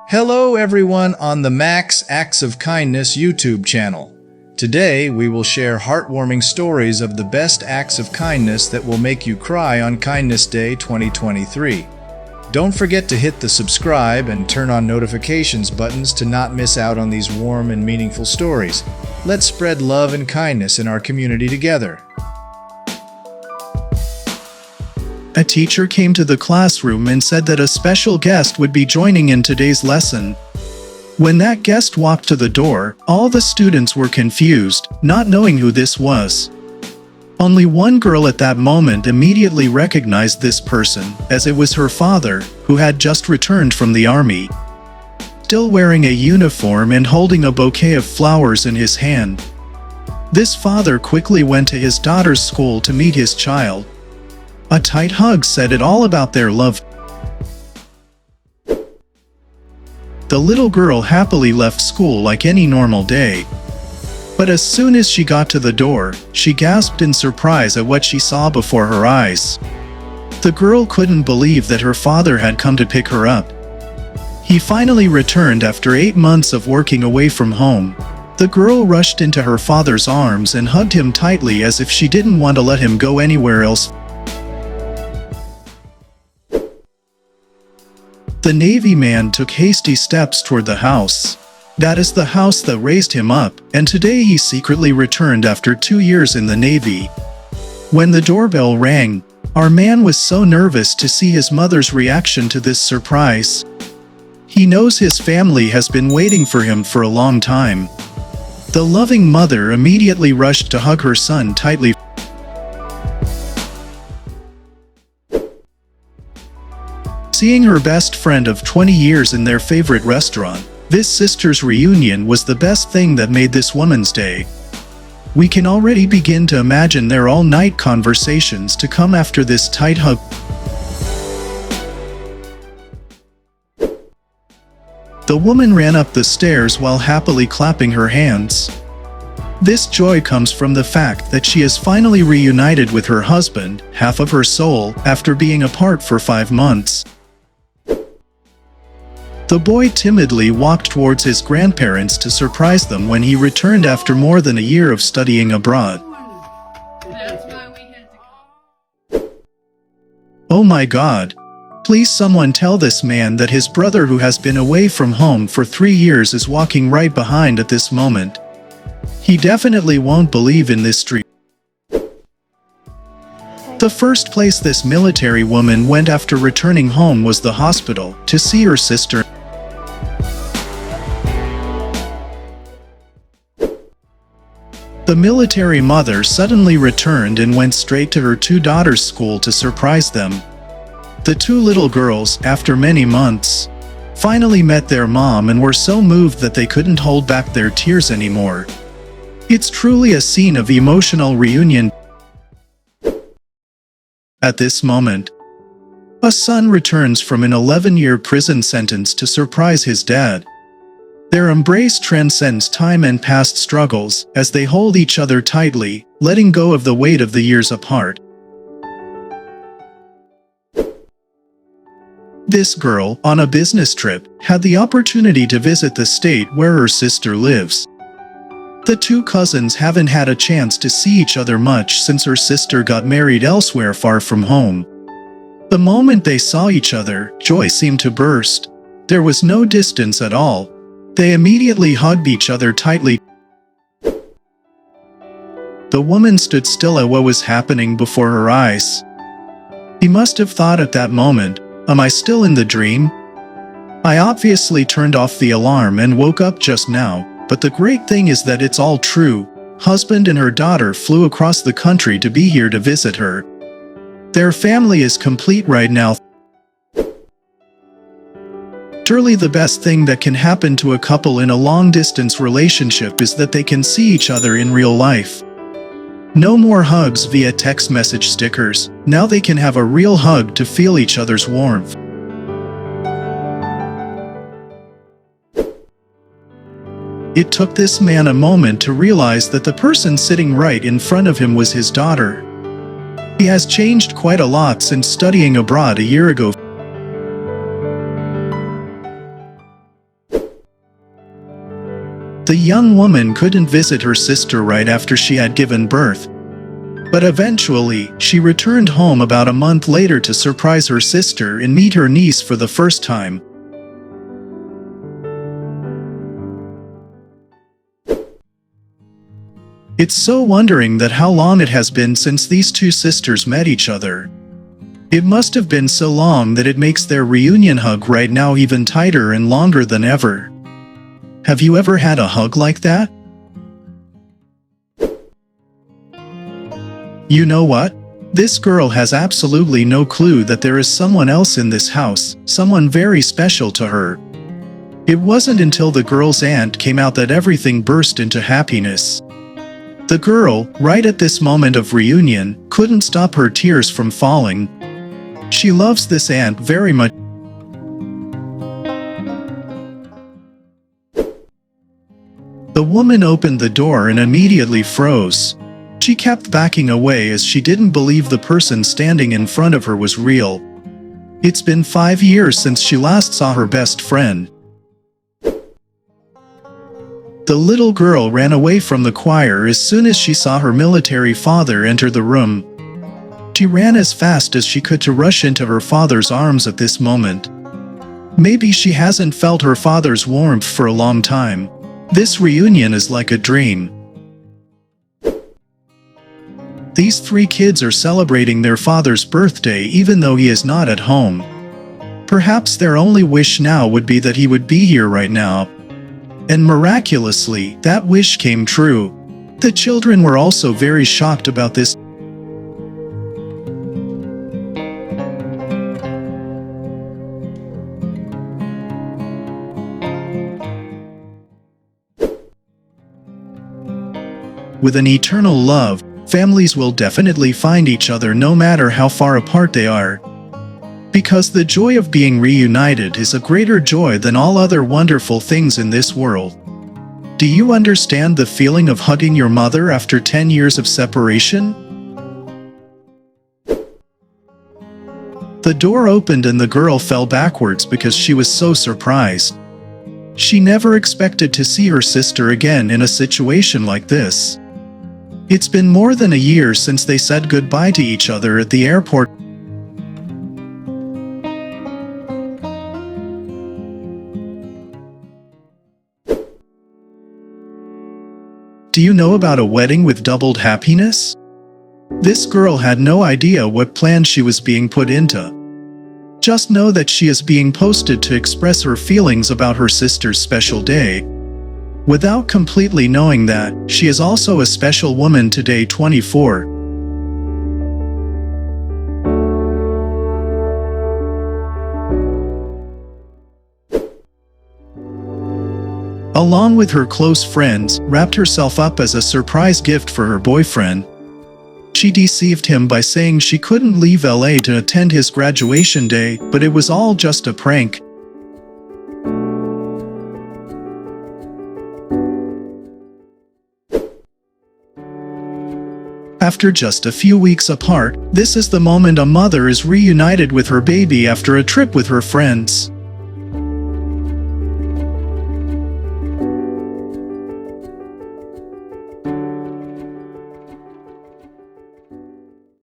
Hello everyone on the Max Acts of Kindness YouTube channel. Today we will share heartwarming stories of the best acts of kindness that will make you cry on Kindness Day 2023. Don't forget to hit the subscribe and turn on notifications buttons to not miss out on these warm and meaningful stories. Let's spread love and kindness in our community together. A teacher came to the classroom and said that a special guest would be joining in today's lesson. When that guest walked to the door, all the students were confused, not knowing who this was. Only one girl at that moment immediately recognized this person, as it was her father, who had just returned from the army. Still wearing a uniform and holding a bouquet of flowers in his hand. This father quickly went to his daughter's school to meet his child. A tight hug said it all about their love. The little girl happily left school like any normal day. But as soon as she got to the door, she gasped in surprise at what she saw before her eyes. The girl couldn't believe that her father had come to pick her up. He finally returned after 8 months of working away from home. The girl rushed into her father's arms and hugged him tightly as if she didn't want to let him go anywhere else. The Navy man took hasty steps toward the house. That is the house that raised him up, and today he secretly returned after 2 years in the Navy. When the doorbell rang, our man was so nervous to see his mother's reaction to this surprise. He knows his family has been waiting for him for a long time. The loving mother immediately rushed to hug her son tightly. Seeing her best friend of 20 years in their favorite restaurant, this sister's reunion was the best thing that made this woman's day. We can already begin to imagine their all-night conversations to come after this tight hug. The woman ran up the stairs while happily clapping her hands. This joy comes from the fact that she is finally reunited with her husband, half of her soul, after being apart for 5 months. The boy timidly walked towards his grandparents to surprise them when he returned after more than a year of studying abroad. Oh my God! Please someone tell this man that his brother who has been away from home for 3 years is walking right behind at this moment. He definitely won't believe in this dream. The first place this military woman went after returning home was the hospital, to see her sister. The military mother suddenly returned and went straight to her 2 daughters' school to surprise them. The 2 little girls, after many months, finally met their mom and were so moved that they couldn't hold back their tears anymore. It's truly a scene of emotional reunion. At this moment, a son returns from an 11-year prison sentence to surprise his dad. Their embrace transcends time and past struggles as they hold each other tightly, letting go of the weight of the years apart. This girl, on a business trip, had the opportunity to visit the state where her sister lives. The 2 cousins haven't had a chance to see each other much since her sister got married elsewhere far from home. The moment they saw each other, joy seemed to burst. There was no distance at all. They immediately hugged each other tightly. The woman stood still at what was happening before her eyes. He must have thought at that moment, "Am I still in the dream? I obviously turned off the alarm and woke up just now, but the great thing is that it's all true." Husband and her daughter flew across the country to be here to visit her. Their family is complete right now. Surely the best thing that can happen to a couple in a long-distance relationship is that they can see each other in real life. No more hugs via text message stickers. Now they can have a real hug to feel each other's warmth. It took this man a moment to realize that the person sitting right in front of him was his daughter. He has changed quite a lot since studying abroad a year ago. The young woman couldn't visit her sister right after she had given birth. But eventually, she returned home about a month later to surprise her sister and meet her niece for the first time. It's so wondering that how long it has been since these two sisters met each other. It must have been so long that it makes their reunion hug right now even tighter and longer than ever. Have you ever had a hug like that? You know what? This girl has absolutely no clue that there is someone else in this house, someone very special to her. It wasn't until the girl's aunt came out that everything burst into happiness. The girl, right at this moment of reunion, couldn't stop her tears from falling. She loves this aunt very much. The woman opened the door and immediately froze. She kept backing away as she didn't believe the person standing in front of her was real. It's been 5 years since she last saw her best friend. The little girl ran away from the choir as soon as she saw her military father enter the room. She ran as fast as she could to rush into her father's arms at this moment. Maybe she hasn't felt her father's warmth for a long time. This reunion is like a dream. These 3 kids are celebrating their father's birthday even though he is not at home. Perhaps their only wish now would be that he would be here right now. And miraculously, that wish came true. The children were also very shocked about this. With an eternal love, families will definitely find each other no matter how far apart they are. Because the joy of being reunited is a greater joy than all other wonderful things in this world. Do you understand the feeling of hugging your mother after 10 years of separation? The door opened and the girl fell backwards because she was so surprised. She never expected to see her sister again in a situation like this. It's been more than a year since they said goodbye to each other at the airport. Do you know about a wedding with doubled happiness? This girl had no idea what plan she was being put into. Just know that she is being posted to express her feelings about her sister's special day. Without completely knowing that, she is also a special woman today 24. Along with her close friends, wrapped herself up as a surprise gift for her boyfriend. She deceived him by saying she couldn't leave LA to attend his graduation day, but it was all just a prank. After just a few weeks apart, this is the moment a mother is reunited with her baby after a trip with her friends.